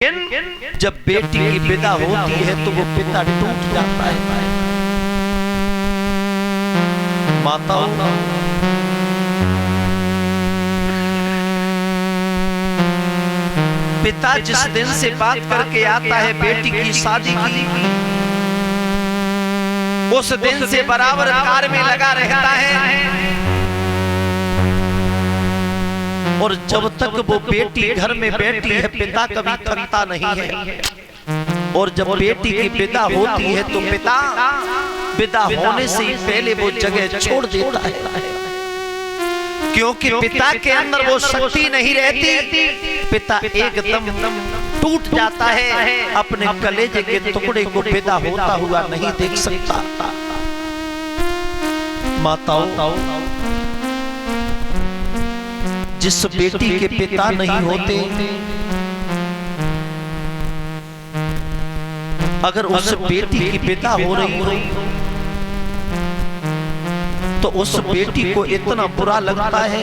जब बेटी की विदा होती है तो वो पिता टूट जाता है। माताओं, पिता जिस दिन से बात करके आता है बेटी की शादी की, उस दिन से बराबर कार्य में लगा रहता है। और जब तक वो बेटी घर में बैठी है पिता कभी थकता नहीं है। और जब बेटी की विदा होती है तो पिता विदा होने से ही पहले वो जगह छोड़ देता है, क्योंकि पिता के अंदर वो शक्ति नहीं रहती। पिता एकदम टूट जाता है, अपने कलेजे के टुकड़े को विदा होता हुआ नहीं देख सकता। माताओं, जिस बेटी के पिता नहीं होते, अगर उस बेटी की विदा हो रही हो तो उस बेटी को इतना बुरा लगता है,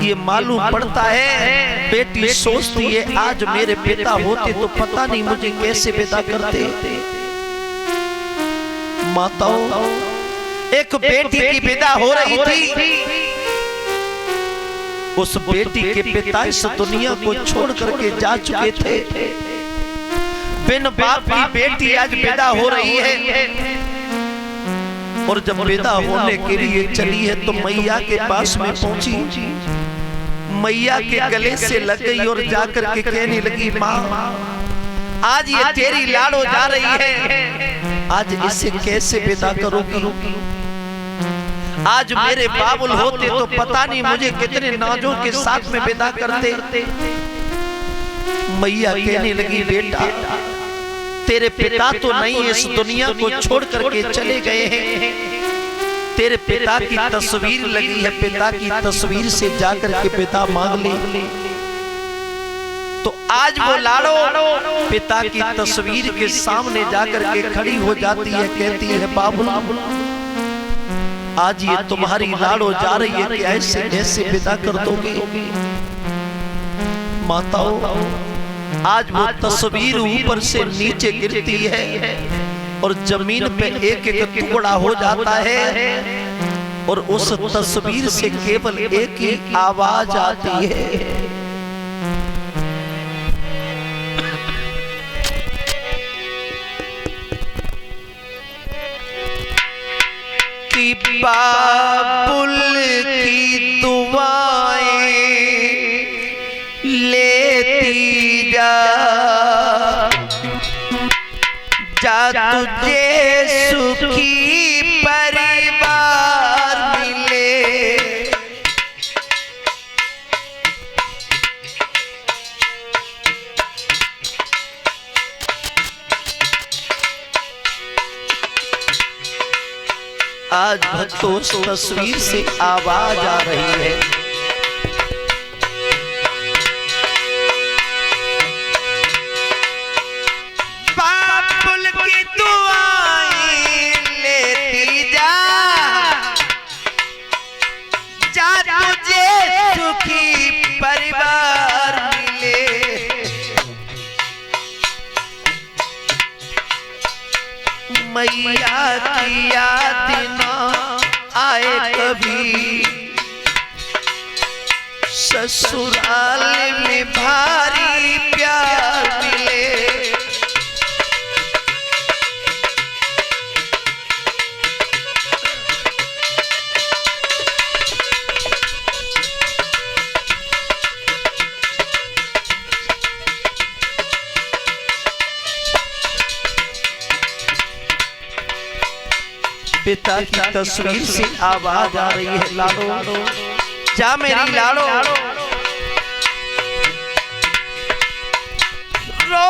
ये मालूम पड़ता है। बेटी सोचती है आज मेरे पिता होते तो पता नहीं मुझे कैसे विदा करते। माताओं, एक बेटी की विदा हो रही थी, उस बेटी के पिता इस दुनिया को छोड़ करके जा चुके थे। बिन बाप की बेटी आज विदा हो रही है। और जब विदा होने के लिए चली है तो मैया के पास में पहुंची, मैया के गले से लग गई और जाकर के कहने लगी, माँ आज ये तेरी लाडो जा रही है, आज इसे कैसे विदा करोगी? आज मेरे बाबुल होते तो पता नहीं मुझे कितने नाजों के साथ में विदा करते। मैया कहने लगी, बेटा तेरे पिता तो नहीं इस दुनिया को छोड़ करके चले गए हैं, तेरे पिता की तस्वीर लगी है, पिता की तस्वीर से जाकर के पिता मांग ले। तो आज वो लाडो पिता की तस्वीर के सामने जाकर के खड़ी हो जाती है, कहती है, बाबुल आज ये तुम्हारी लाडो जा रही है, ऐसे ऐसे विदा कर दोगे? माताओं, आज वो तस्वीर ऊपर से नीचे गिरती है और जमीन पे एक एक टुकड़ा हो जाता है और उस तस्वीर से केवल एक ही आवाज आती है, बाबुल की दुआएं लेती जा, जा तुझे सुखी परिवार मिले। आज भक्तों उस तस्वीर से आवाज आ रही है, बाबुल की दुआएं लेती जा, जा तुझे सुखी परिवार मिले। मैया की याद ना आए कभी, ससुराल में भारी प्यार मिले। पिता की तस्वीर से आवाज आ रही है, लाडो जा मेरी लाडो, रो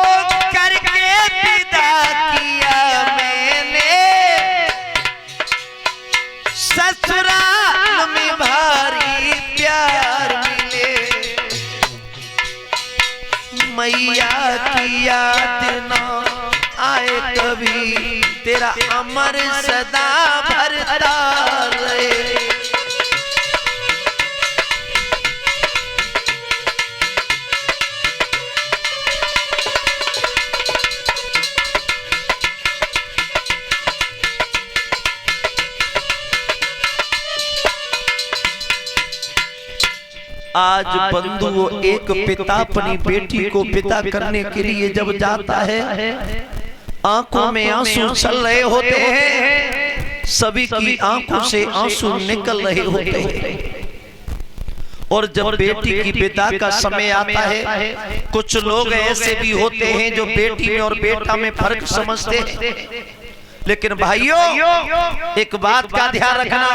करके विदा किया मैंने, ससुराल में भारी प्यार मिले। मैया की याद ना आए कभी, तेरा अमर सदा भरता रहे। आज बंधु एक पिता अपनी बेटी को विदा करने के लिए जब जाता है, आंखों में आंसू चल रहे होते हैं, सभी की आंखों से आंसू निकल रहे होते हैं। और जब बेटी की विदा का समय आता है, कुछ लोग ऐसे भी होते हैं जो बेटी में और बेटा में फर्क समझते हैं। लेकिन भाइयों, एक बात का ध्यान रखना,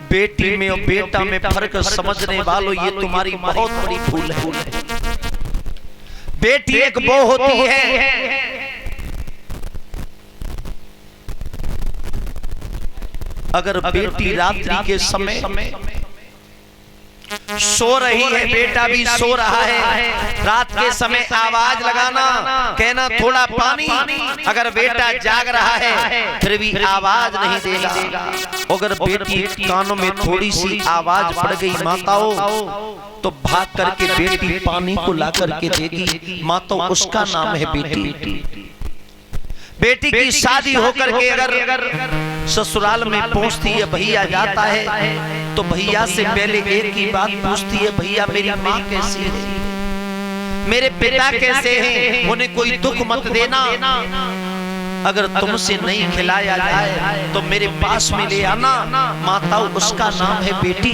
बेटी में और बेटा में फर्क समझने वालों, ये तुम्हारी बहुत बड़ी भूल है। बेटी एक वो होती है अगर बेटी रात्रि के समय सो रही है, बेटा भी सो रहा है, रात के समय आवाज लगाना, कहना थोड़ा पानी, अगर बेटा जाग रहा है फिर भी आवाज नहीं देगा। अगर बेटी कानों में थोड़ी सी आवाज पड़ गई माताओं, तो भाग करके बेटी पानी को ला करके देगी। माताओं, उसका नाम है बेटी। बेटी की शादी होकर के अगर ससुराल में पहुंचती है, भैया जाता है, तो भैया से पहले एक ही बात पूछती है, भैया मेरी माँ कैसी है, मेरे पिता कैसे हैं, उन्हें कोई दुख मत देना। अगर तुमसे नहीं खिलाया जाए तो मेरे पास में ले आना। माताओं, उसका नाम है बेटी।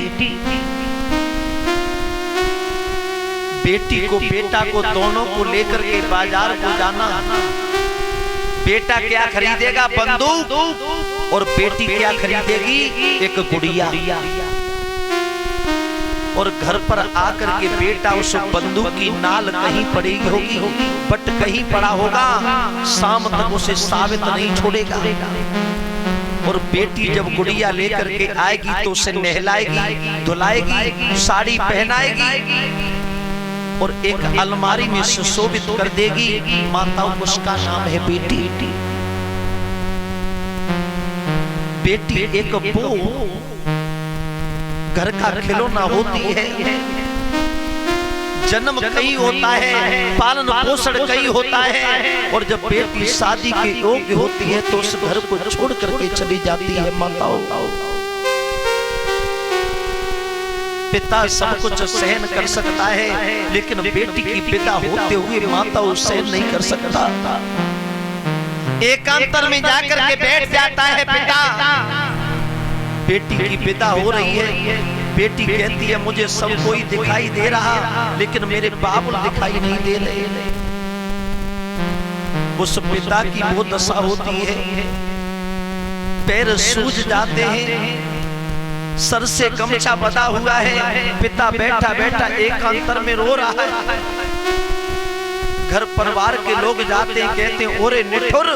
बेटी को बेटा को दोनों को लेकर के बाजार को जाना। बेटा क्या खरीदेगा? बंदूक। और बेटी क्या खरीदेगी? एक गुड़िया। और घर पर आकर के बेटा उस बंदूक की नाल कहीं पड़ी होगी, बट कहीं पड़ा होगा, शाम तक उसे साबित नहीं छोड़ेगा। और बेटी जब गुड़िया लेकर के आएगी तो उसे नहलाएगी, धुलाएगी, साड़ी पहनाएगी और एक अलमारी में सुशोभित कर देगी। माताओं, उसका नाम है बेटी। बेटी एक वो घर का खिलौना होती है। जन्म कहीं होता है, पालन पोषण कहीं होता है, और जब बेटी शादी के योग्य होती है तो उस घर को छोड़ करके चली जाती है। माताओं, पिता सब कुछ सहन कर सकता है, लेकिन बेटी की विदा होते हुए माता सहन नहीं कर सकता। एकांतर में जाकर के बैठ जाता है पिता। बेटी की विदा हो रही है, बेटी कहती है मुझे सब कोई दिखाई दे रहा, लेकिन मेरे बाबुल दिखाई नहीं दे रहे। उस पिता की वो दशा होती है, पैर सूज जाते हैं, सर से गमछा बंधा हुआ है, पिता बैठा बैठा एकांतर में रो रहा है। घर परिवार के लोग जाते हैं, कहते हैं ओरे निठुर,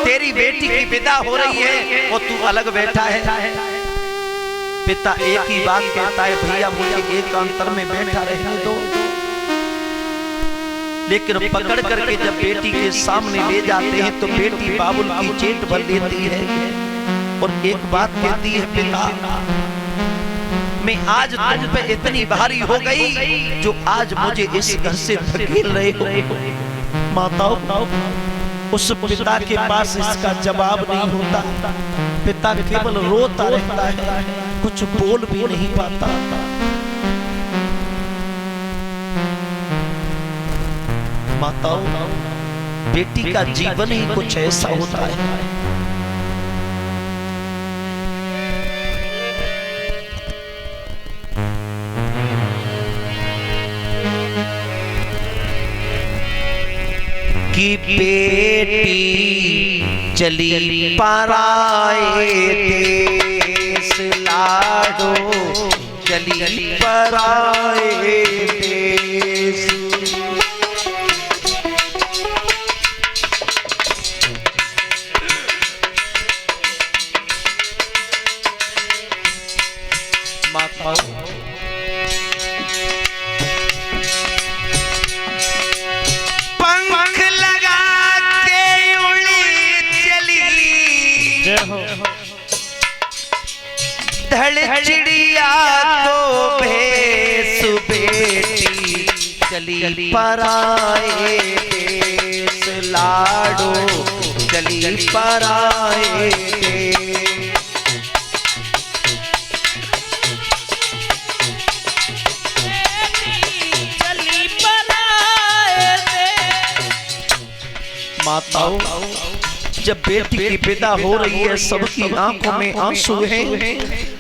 तेरी बेटी की विदा हो रही है और तू अलग बैठा है। पिता एक ही बात कहता है, भैया मुझे एकांतर में बैठा रहने दो। लेकिन पकड़ करके जब बेटी के सामने ले जाते हैं तो बेटी बाबुल की चेट भर लेती है और एक बात कहती है, पिता मैं आज तुम पे इतनी भारी हो गई जो आज मुझे इस घर से धकेल रहे हो। माताओं, उस पिता के पास इसका जवाब नहीं होता। पिता केवल रोता रहता है, कुछ बोल भी नहीं पाता। माताओं, बेटी का जीवन ही कुछ ऐसा होता है। कि बेटी चली पराए देश, लाडो चली पराए देश। माताओं, धड़ चिड़िया को भेस बेटी चली पराए देश, लाडो चली पराए देश। माताओं, जब बेटी की विदा हो रही है सबकी आंखों में आंसू हैं,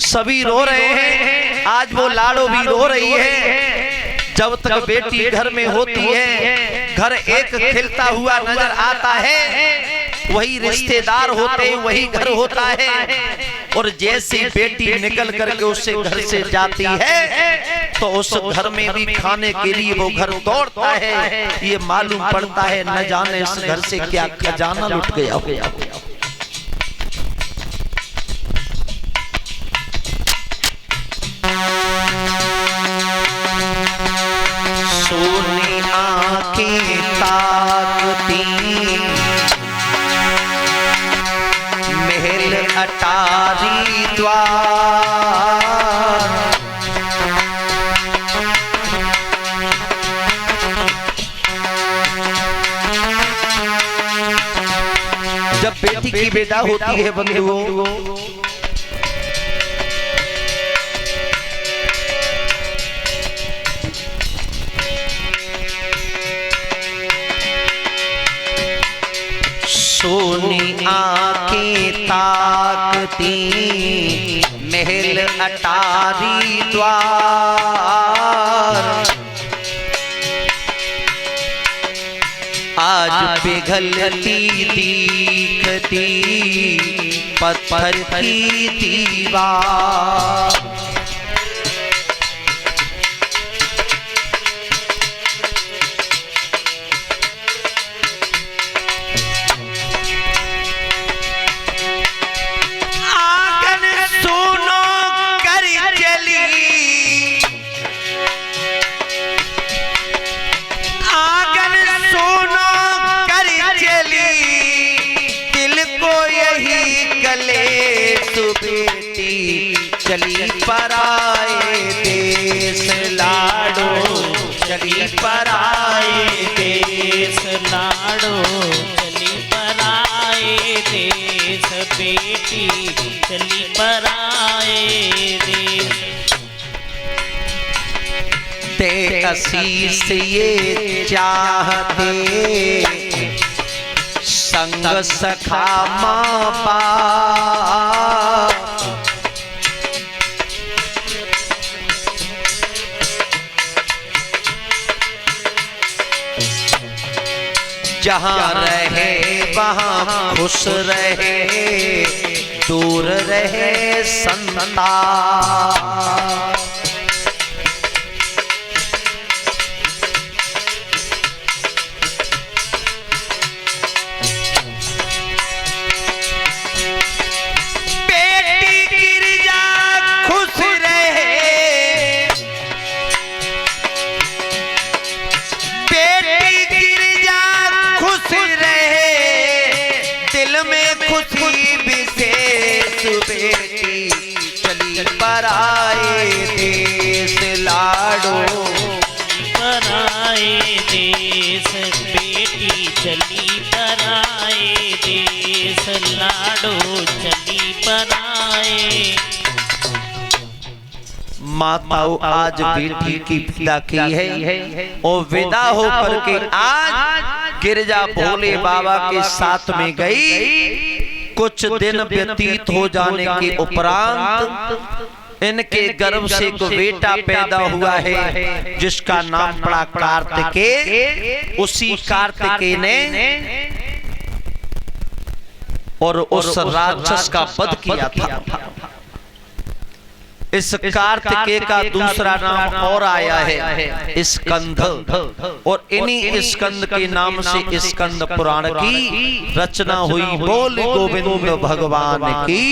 सभी रो रहे हैं। आज वो लाड़ो भी रो रही है। जब तक बेटी घर में होती है घर एक खिलता हुआ नजर आता है, वही रिश्तेदार होते हैं, वही घर होता है। और जैसी बेटी निकल करके उससे घर से जाती है तो उस घर में भी खाने के लिए वो घर दौड़ता है। ये मालूम पड़ता है न जाने इस घर से क्या खजाना लुट गया हो। सोनी आंखें ताकती महल अटारी द्वार, जब बेटी की विदा होती है बंधुओं, सोनी आंखें ताकती महल अटारी द्वार, आज पिघलती दिखती पत्थर की दीवार। चली पराए देश लाडो, चली पराए देश लाडो, चली पराए देश बेटी, चली पराए देश। ते आशीष ये चाहते संग सखा माँ बाप, जहाँ रहे वहाँ खुश रहे, दूर रहे संताप। बेटी गिरजा खुश रहे, बेटी गिरजा खुश रहे, दिल में खुशी विशेष बेटी चली पराए देश लाडो, पराए देश बेटी, चली पराए देश लाडो, चली पराए। माताओं, आज बेटी की विदा की है और विदा होकर के आज गिरजा भोले बाबा के साथ में गई। कुछ दिन व्यतीत हो जाने के उपरांत इनके गर्भ से एक बेटा पैदा हुआ है जिसका नाम पड़ा कार्तिकेय। उसी कार्तिकेय ने और उस राक्षस का वध किया था। इस कार्तिकेय का दूसरा नाम और आया है स्कंद, और इन्हीं स्कंद के नाम से स्कंद पुराण की रचना हुई। बोल गोविंद भगवान की।